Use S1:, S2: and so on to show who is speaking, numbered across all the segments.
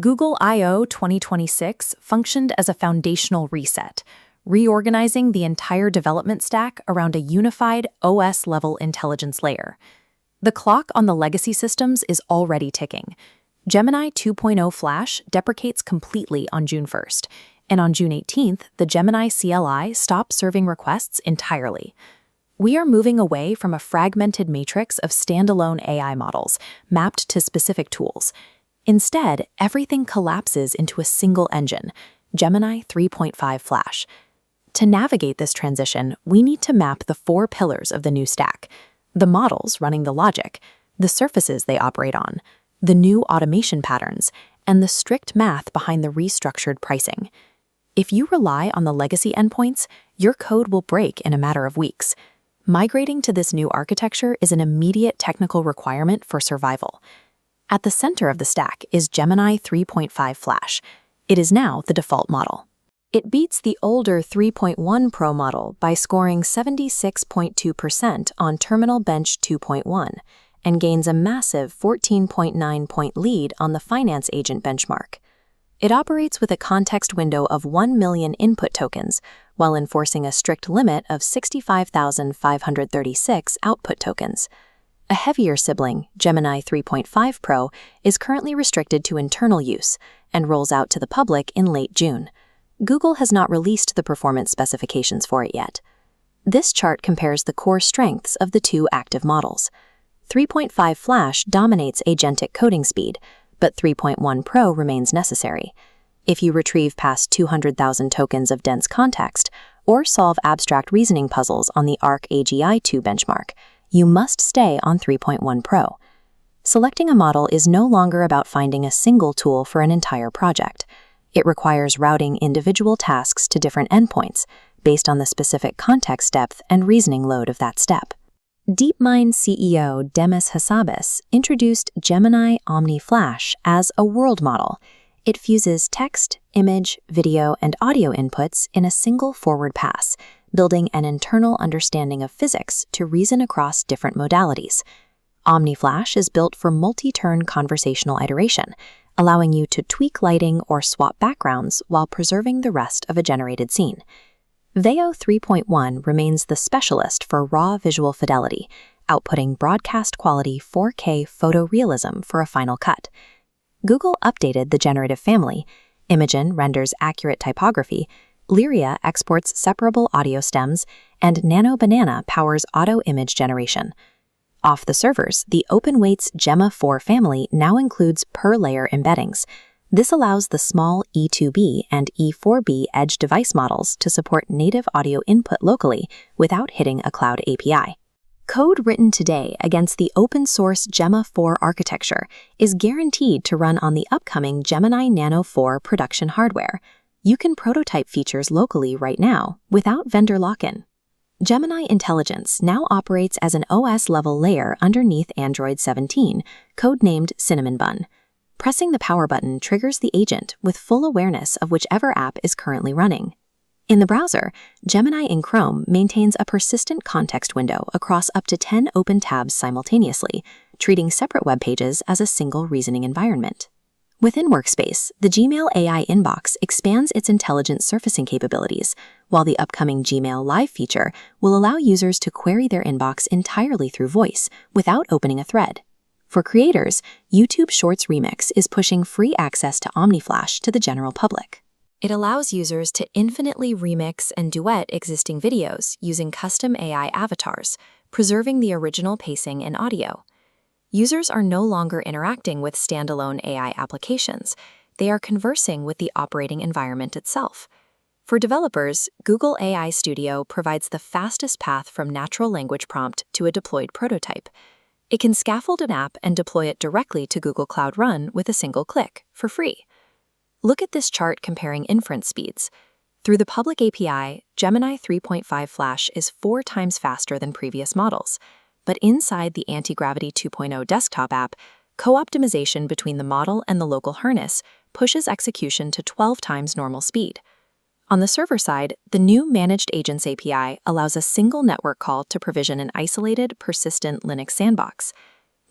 S1: Google I/O 2026 functioned as a foundational reset, reorganizing the entire development stack around a unified OS-level intelligence layer. The clock on the legacy systems is already ticking. Gemini 2.0 Flash deprecates completely on June 1st, and on June 18th, the Gemini CLI stopped serving requests entirely. We are moving away from a fragmented matrix of standalone AI models mapped to specific tools. Instead, everything collapses into a single engine, Gemini 3.5 Flash. To navigate this transition, we need to map the four pillars of the new stack: the models running the logic, the surfaces they operate on, the new automation patterns, and the strict math behind the restructured pricing. If you rely on the legacy endpoints, your code will break in a matter of weeks. Migrating to this new architecture is an immediate technical requirement for survival. At the center of the stack is Gemini 3.5 Flash. It is now the default model. It beats the older 3.1 Pro model by scoring 76.2% on Terminal Bench 2.1 and gains a massive 14.9-point lead on the Finance Agent benchmark. It operates with a context window of 1 million input tokens while enforcing a strict limit of 65,536 output tokens. A heavier sibling, Gemini 3.5 Pro, is currently restricted to internal use and rolls out to the public in late June. Google has not released the performance specifications for it yet. This chart compares the core strengths of the two active models. 3.5 Flash dominates agentic coding speed, but 3.1 Pro remains necessary. If you retrieve past 200,000 tokens of dense context or solve abstract reasoning puzzles on the Arc AGI-2 benchmark, you must stay on 3.1 Pro. Selecting a model is no longer about finding a single tool for an entire project. It requires routing individual tasks to different endpoints based on the specific context depth and reasoning load of that step. DeepMind CEO Demis Hassabis introduced Gemini Omni Flash as a world model. It fuses text, image, video, and audio inputs in a single forward pass, building an internal understanding of physics to reason across different modalities. Omni Flash is built for multi-turn conversational iteration, allowing you to tweak lighting or swap backgrounds while preserving the rest of a generated scene. Veo 3.1 remains the specialist for raw visual fidelity, outputting broadcast-quality 4K photorealism for a final cut. Google updated the generative family. Imagen renders accurate typography, Lyria exports separable audio stems, and Nano Banana powers auto image generation. Off the servers, the OpenWeight's Gemma 4 family now includes per-layer embeddings. This allows the small E2B and E4B edge device models to support native audio input locally without hitting a cloud API. Code written today against the open-source Gemma 4 architecture is guaranteed to run on the upcoming Gemini Nano 4 production hardware. You can prototype features locally right now without vendor lock-in. Gemini Intelligence now operates as an OS-level layer underneath Android 17, codenamed Cinnamon Bun. Pressing the power button triggers the agent with full awareness of whichever app is currently running. In the browser, Gemini in Chrome maintains a persistent context window across up to 10 open tabs simultaneously, treating separate web pages as a single reasoning environment. Within Workspace, the Gmail AI inbox expands its intelligent surfacing capabilities, while the upcoming Gmail Live feature will allow users to query their inbox entirely through voice without opening a thread. For creators, YouTube Shorts Remix is pushing free access to OmniFlash to the general public. It allows users to infinitely remix and duet existing videos using custom AI avatars, preserving the original pacing and audio. Users are no longer interacting with standalone AI applications. They are conversing with the operating environment itself. For developers, Google AI Studio provides the fastest path from natural language prompt to a deployed prototype. It can scaffold an app and deploy it directly to Google Cloud Run with a single click, for free. Look at this chart comparing inference speeds. Through the public API, Gemini 3.5 Flash is 4 times faster than previous models. But inside the Antigravity 2.0 desktop app, co-optimization between the model and the local harness pushes execution to 12 times normal speed. On the server side, the new Managed Agents API allows a single network call to provision an isolated, persistent Linux sandbox.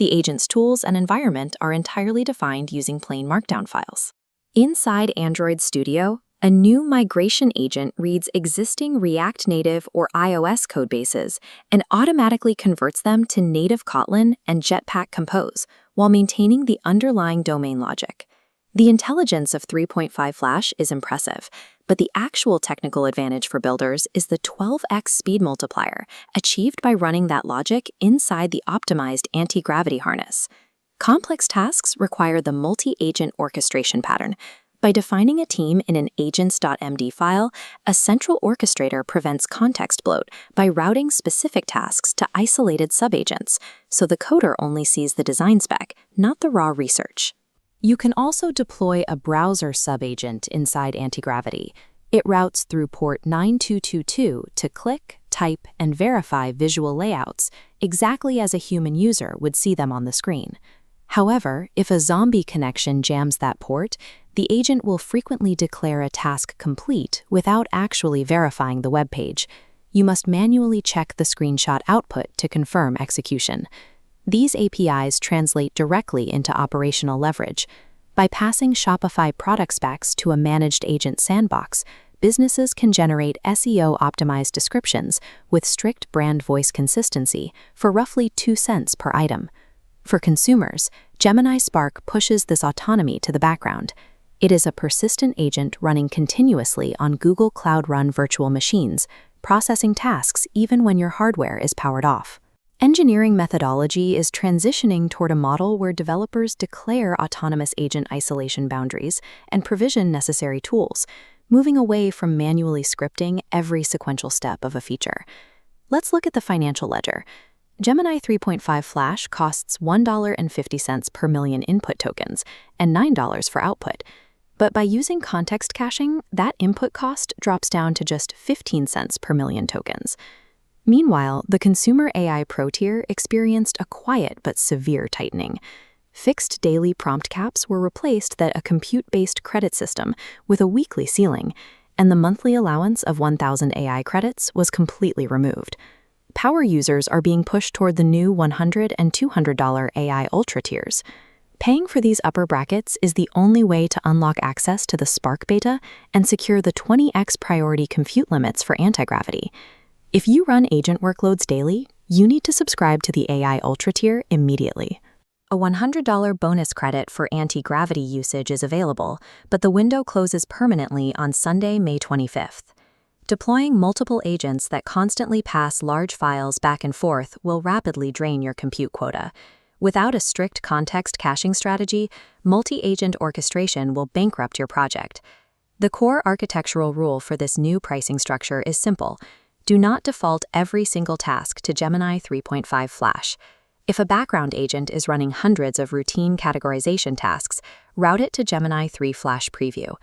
S1: The agent's tools and environment are entirely defined using plain Markdown files. Inside Android Studio, a new migration agent reads existing React Native or iOS codebases and automatically converts them to native Kotlin and Jetpack Compose while maintaining the underlying domain logic. The intelligence of 3.5 Flash is impressive, but the actual technical advantage for builders is the 12x speed multiplier achieved by running that logic inside the optimized anti-gravity harness. Complex tasks require the multi-agent orchestration pattern. By defining a team in an agents.md file, a central orchestrator prevents context bloat by routing specific tasks to isolated subagents, so the coder only sees the design spec, not the raw research. You can also deploy a browser subagent inside Antigravity. It routes through port 9222 to click, type, and verify visual layouts exactly as a human user would see them on the screen. However, if a zombie connection jams that port, the agent will frequently declare a task complete without actually verifying the web page. You must manually check the screenshot output to confirm execution. These APIs translate directly into operational leverage. By passing Shopify product specs to a managed agent sandbox, businesses can generate SEO-optimized descriptions with strict brand voice consistency for roughly 2 cents per item. For consumers, Gemini Spark pushes this autonomy to the background. It is a persistent agent running continuously on Google Cloud Run virtual machines, processing tasks even when your hardware is powered off. Engineering methodology is transitioning toward a model where developers declare autonomous agent isolation boundaries and provision necessary tools, moving away from manually scripting every sequential step of a feature. Let's look at the financial ledger. Gemini 3.5 Flash costs $1.50 per million input tokens and $9 for output. But by using context caching, that input cost drops down to just 15 cents per million tokens. Meanwhile, the Consumer AI Pro tier experienced a quiet but severe tightening. Fixed daily prompt caps were replaced by a compute-based credit system with a weekly ceiling, and the monthly allowance of 1,000 AI credits was completely removed. Power users are being pushed toward the new $100 and $200 AI Ultra tiers. Paying for these upper brackets is the only way to unlock access to the Spark beta and secure the 20x priority compute limits for Antigravity. If you run agent workloads daily, you need to subscribe to the AI Ultra tier immediately. A $100 bonus credit for anti-gravity usage is available, but the window closes permanently on Sunday, May 25th. Deploying multiple agents that constantly pass large files back and forth will rapidly drain your compute quota. Without a strict context caching strategy, multi-agent orchestration will bankrupt your project. The core architectural rule for this new pricing structure is simple. Do not default every single task to Gemini 3.5 Flash. If a background agent is running hundreds of routine categorization tasks, route it to Gemini 3 Flash Preview.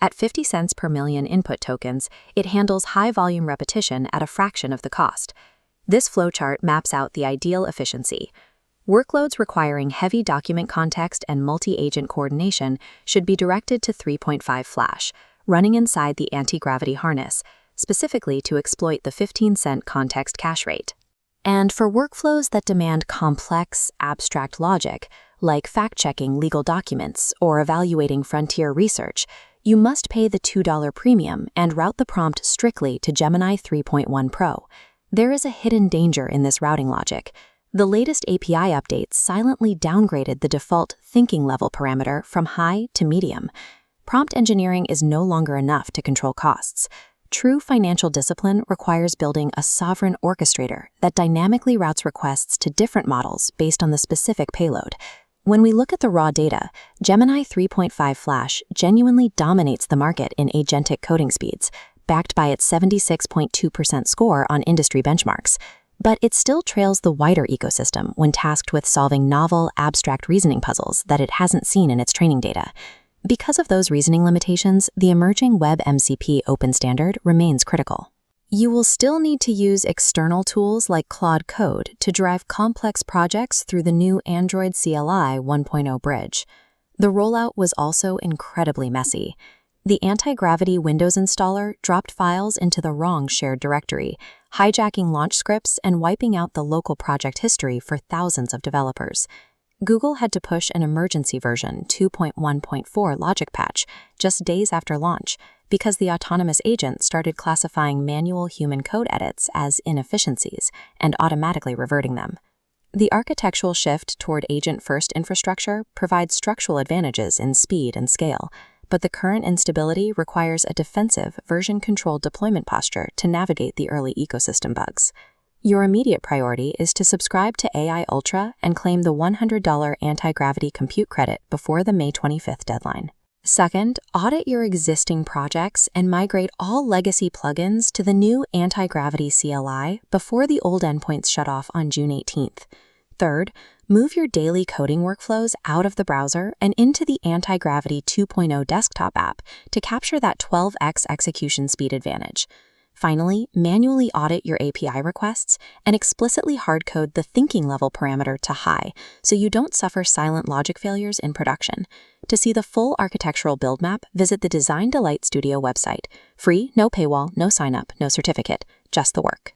S1: At 50 cents per million input tokens, it handles high-volume repetition at a fraction of the cost. This flowchart maps out the ideal efficiency. Workloads requiring heavy document context and multi-agent coordination should be directed to 3.5 Flash, running inside the anti-gravity harness, specifically to exploit the 15-cent context cache rate. And for workflows that demand complex, abstract logic, like fact-checking legal documents or evaluating frontier research, you must pay the $2 premium and route the prompt strictly to Gemini 3.1 Pro. There is a hidden danger in this routing logic. The latest API updates silently downgraded the default thinking level parameter from high to medium. Prompt engineering is no longer enough to control costs. True financial discipline requires building a sovereign orchestrator that dynamically routes requests to different models based on the specific payload. When we look at the raw data, Gemini 3.5 Flash genuinely dominates the market in agentic coding speeds, backed by its 76.2% score on industry benchmarks. But it still trails the wider ecosystem when tasked with solving novel, abstract reasoning puzzles that it hasn't seen in its training data. Because of those reasoning limitations, the emerging WebMCP open standard remains critical. You will still need to use external tools like Claude Code to drive complex projects through the new Android CLI 1.0 bridge. The rollout was also incredibly messy. The Antigravity Windows installer dropped files into the wrong shared directory, hijacking launch scripts and wiping out the local project history for thousands of developers. Google had to push an emergency version 2.1.4 logic patch just days after launch because the autonomous agent started classifying manual human code edits as inefficiencies and automatically reverting them. The architectural shift toward agent-first infrastructure provides structural advantages in speed and scale, but the current instability requires a defensive, version-controlled deployment posture to navigate the early ecosystem bugs. Your immediate priority is to subscribe to AI Ultra and claim the $100 anti-gravity compute credit before the May 25th deadline. Second, audit your existing projects and migrate all legacy plugins to the new anti-gravity CLI before the old endpoints shut off on June 18th. Third, move your daily coding workflows out of the browser and into the Antigravity 2.0 desktop app to capture that 12x execution speed advantage. Finally, manually audit your API requests and explicitly hardcode the thinking level parameter to high so you don't suffer silent logic failures in production. To see the full architectural build map, visit the Design Delight Studio website. Free, no paywall, no sign up, no certificate, just the work.